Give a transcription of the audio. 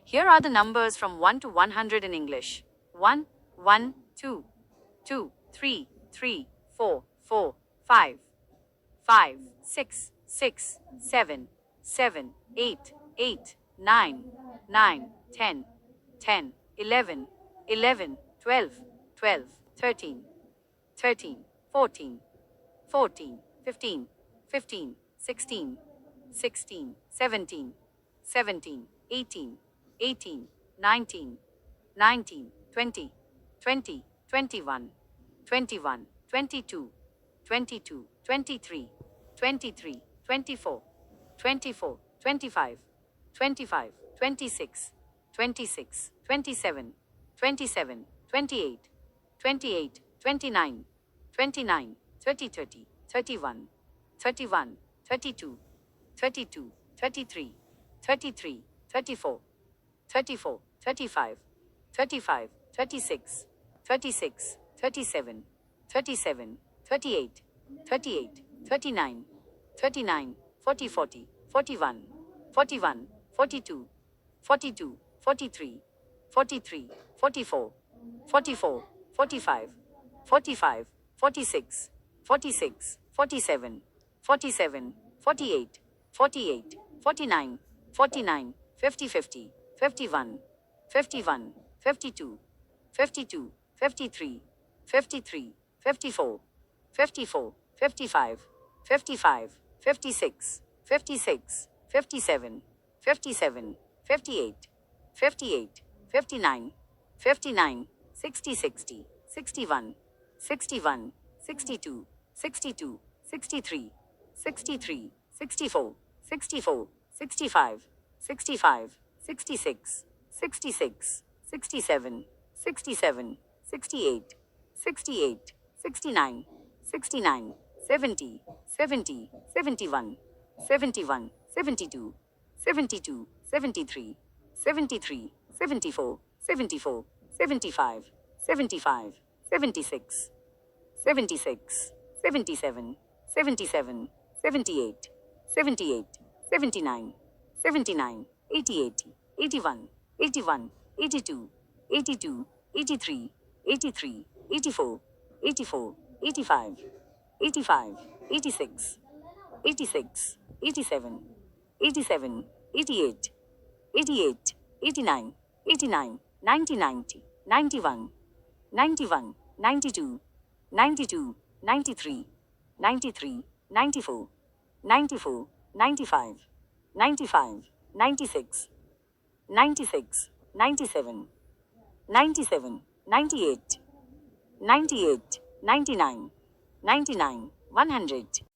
Here are the numbers from 1 to 100 in English. 1, 1, 2, 2, 3, 3, 4, 4, 5, 5, 6, 6, 7, 7, 8, 8, 9, 9, 10, 10, 11, 11, 12, 12, 13, 13, 14, 14, 15, 15, 16, 16, 17, 17, 18, 18, 19, 19, 20, 20, 21, 21, 22, 22, 23, 23, 24, 24, 25, 25, 26, 26, 27, 27, 28, 28, 29, 29, 30, 30, 31, 31, 32, 32, 33, 33, 34, 34, 35, 35, 36, 36, 37, 37, 38, 38, 39, 39, 40, 40, 41, 41, 42, 42, 43, 43, 44, 44, 45, 45, 46, 46, 47, 47, 48, 48, 49, 49, 50, 50, 51, 51, 52, 52, 53, 53, 54, 54, 55, 55, 56, 56, 57, 57, 58, 58, 59, 59, 60, 60, 61, 61, 62, 62, 63, 63, 64, 64, 65, 65, 66, 66, 67, 67, 68, 68, 69, 69, 70, 70, 71, 71, 72, 72, 73, 73, 74, 74, 75, 75, 76, 76, 77, 77, 78, 78, 79, 79, 80, 80, 81, 81, 82, 82, 83, 83, 84, 84, 85, 85, 86, 86, 87, 87, 88, 88, 89, 89, 90, 90, 91, 91, 92, 92, 93, 93, 94, 94, 95, 95, 96, 96, 97, 97, 98, 98, 99, 99, 100.